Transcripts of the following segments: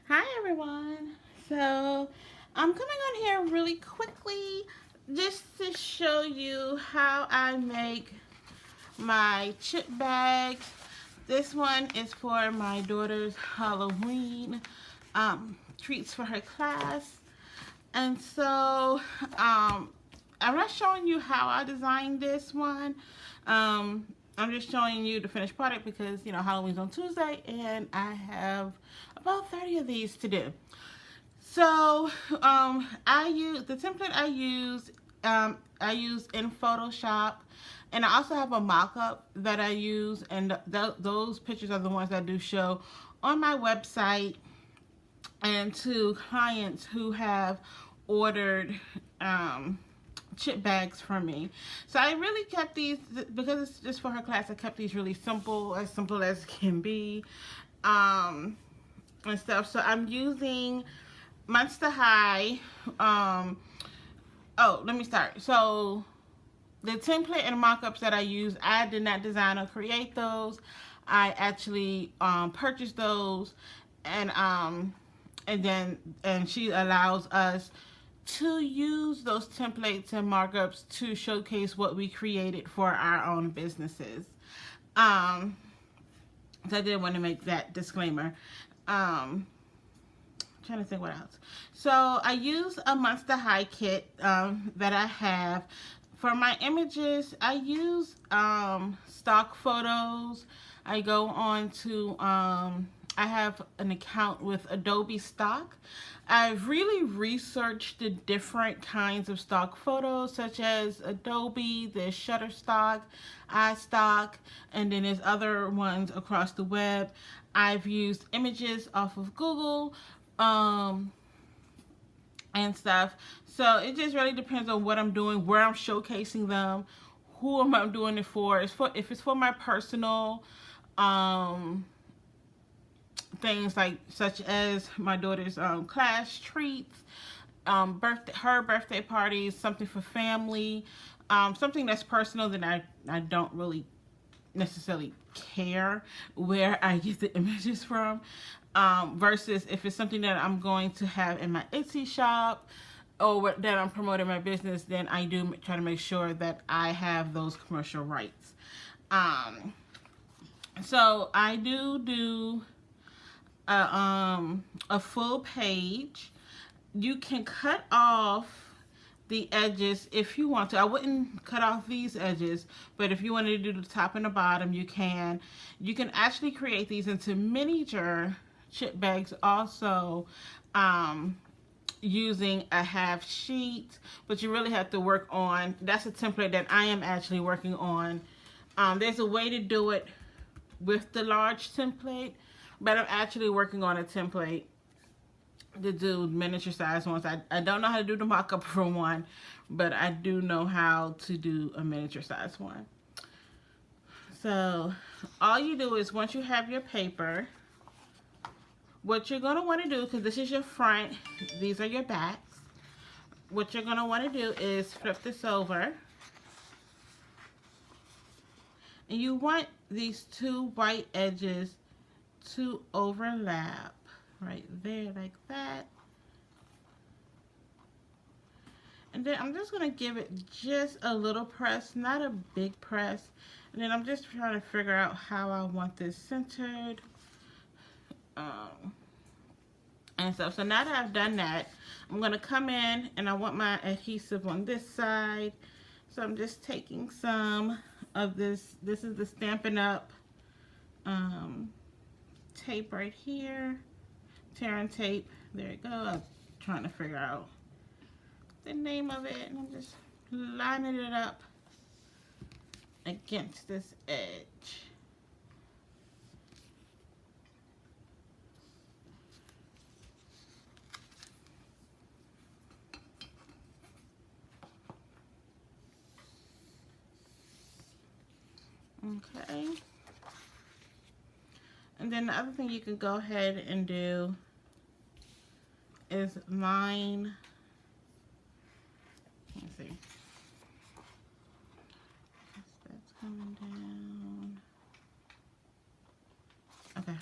Hi everyone. So I'm coming on here really quickly just to show you how I make my chip bags. This one is for my daughter's Halloween treats for her class. And so I'm not showing you how I designed this one. Um, I'm just showing you the finished product because, Halloween's on Tuesday and I have about 30 of these to do. So I use the template I use in Photoshop, and I also have a mock-up that I use, and those pictures are the ones I do show on my website and to clients who have ordered chip bags from me. So I really kept these, because it's just for her class, I kept these really simple as can be, and stuff. So I'm using Monster High. Oh, let me start. So the template and mock-ups that I use, I did not design or create those. I actually purchased those, and she allows us to use those templates and markups to showcase what we created for our own businesses. So I did want to make that disclaimer. Trying to think what else. So I use a Monster High kit that I have. For my images, I use stock photos. I go on to, I have an account with Adobe Stock. I've really researched the different kinds of stock photos, such as Adobe, there's Shutterstock, iStock, and then there's other ones across the web. I've used images off of Google, and stuff. So it just really depends on what I'm doing, where I'm showcasing them, who am I doing it for. If it's for my personal things, like such as my daughter's class treats, her birthday parties, something for family, something that's personal, then I don't really necessarily care where I get the images from, versus if it's something that I'm going to have in my Etsy shop or that I'm promoting my business, then I do try to make sure that I have those commercial rights. So I do a full page. You can cut off the edges if you want to. I wouldn't cut off these edges, but if you wanted to do the top and the bottom, you can. You can actually create these into miniature chip bags also, using a half sheet, but you really have to work on, that's a template that I am actually working on. There's a way to do it with the large template, but I'm actually working on a template to do miniature size ones. I don't know how to do the mock-up for one, but I do know how to do a miniature size one. So all you do is, once you have your paper, what you're going to want to do, because this is your front, these are your backs, what you're going to want to do is flip this over, and you want these two white edges to overlap right there, like that. And then I'm just going to give it just a little press, not a big press. And then I'm just trying to figure out how I want this centered. And stuff. So now that I've done that, I'm going to come in and I want my adhesive on this side. So I'm just taking some of this. This is the Stampin' Up! Tape right here. Tearing tape. There you go. I'm trying to figure out the name of it, and I'm just lining it up against this edge. Okay. And then the other thing you can go ahead and do is line, let's see, that's coming down. Okay.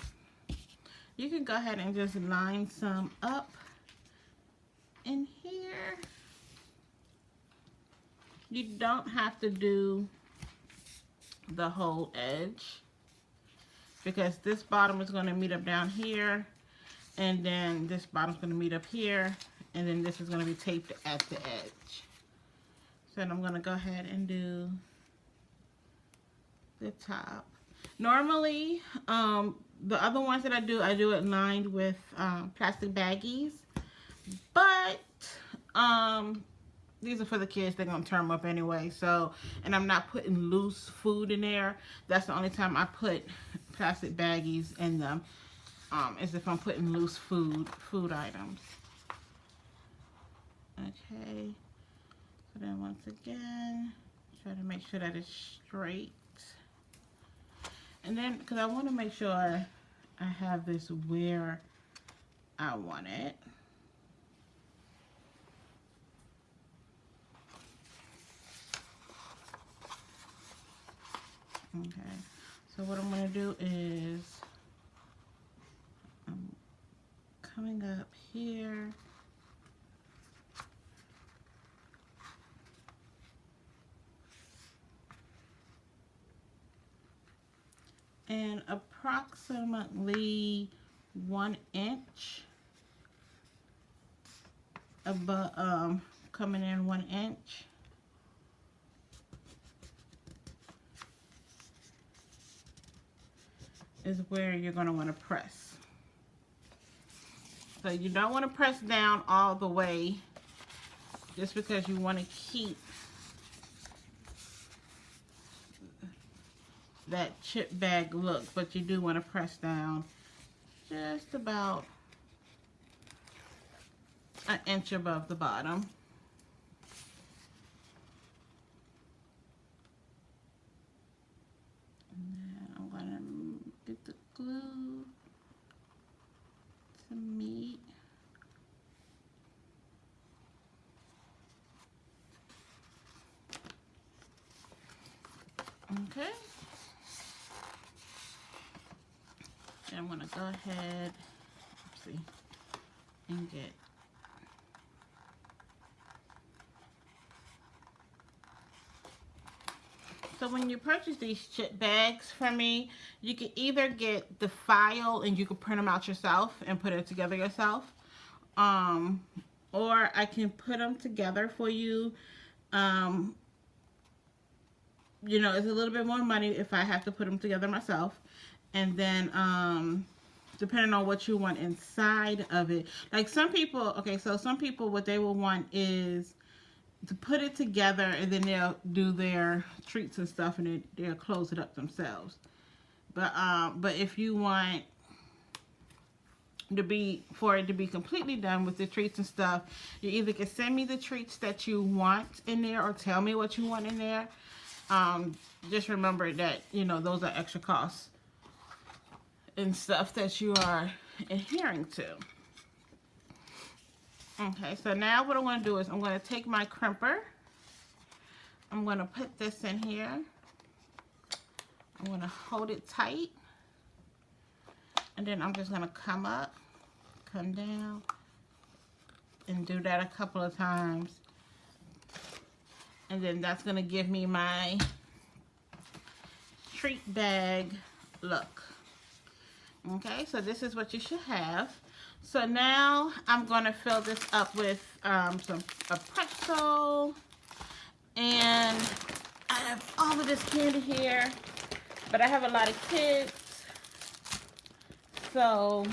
You can go ahead and just line some up in here. You don't have to do the whole edge because this bottom is going to meet up down here, and then this bottom is going to meet up here, and then this is going to be taped at the edge. So I'm going to go ahead and do the top. Normally, the other ones that I do it lined with plastic baggies, but these are for the kids. They're gonna tear them up anyway. So, and I'm not putting loose food in there. That's the only time I put plastic baggies in them, is if I'm putting loose food items. Okay. So then once again, try to make sure that it's straight. And then, because I want to make sure I have this where I want it. Okay, so what I'm going to do is I'm coming up here. And approximately 1 inch above, coming in 1 inch. Is where you're going to want to press. So you don't want to press down all the way, just because you want to keep that chip bag look, but you do want to press down just about 1 inch above the bottom. And then I'm going to get the glue to meet. Okay. And I'm going to go ahead, and get So when you purchase these chip bags from me, you can either get the file and you can print them out yourself and put it together yourself. Or I can put them together for you. You know, it's a little bit more money if I have to put them together myself. And then, depending on what you want inside of it. Like some people, okay, so some people, what they will want is to put it together and then they'll do their treats and stuff and they'll close it up themselves. But if you want for it to be completely done with the treats and stuff, you either can send me the treats that you want in there or tell me what you want in there. Just remember that, you know, those are extra costs and stuff that you are adhering to. Okay, so now what I'm going to do is I'm going to take my crimper. I'm going to put this in here. I'm going to hold it tight. And then I'm just going to come up, come down, and do that a couple of times. And then that's going to give me my treat bag look. Okay, so this is what you should have. So now I'm going to fill this up with a pretzel. And I have all of this candy here. But I have a lot of kids. So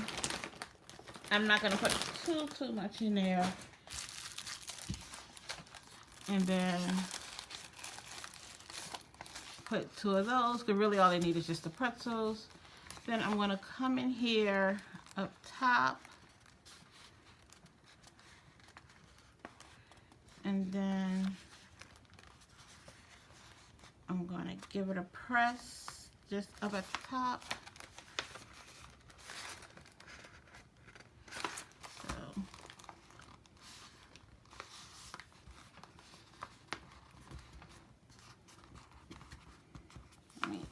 I'm not going to put too much in there. And then put 2 of those, because really all they need is just the pretzels. Then I'm going to come in here up top. And then I'm going to give it a press just up at the top.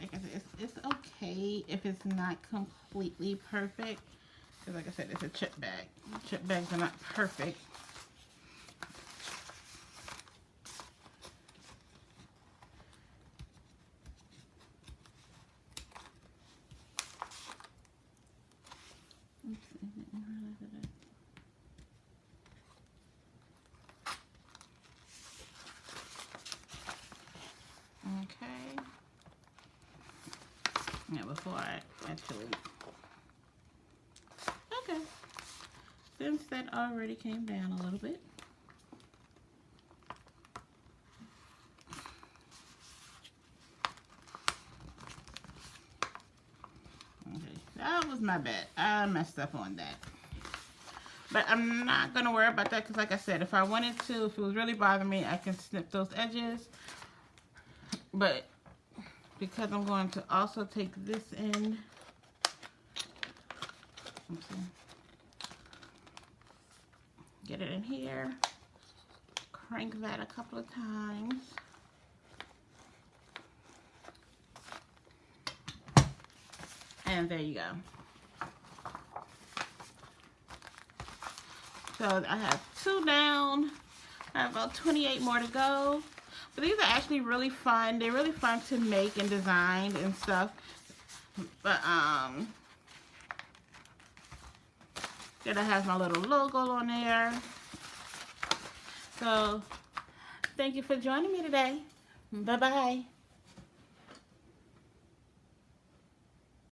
Like I said, it's okay if it's not completely perfect. Because like I said, it's a chip bag. Chip bags are not perfect. Okay. Yeah, before I actually... Okay. Since that already came down a little bit. Okay, that was my bad. I messed up on that. But I'm not going to worry about that because like I said, if I wanted to, if it was really bothering me, I can snip those edges. But because I'm going to also take this in, get it in here, crank that a couple of times. And there you go. So I have 2 down. I have about 28 more to go. But these are actually really fun. They're really fun to make and design and stuff. But then it has my little logo on there. So thank you for joining me today. Bye-bye.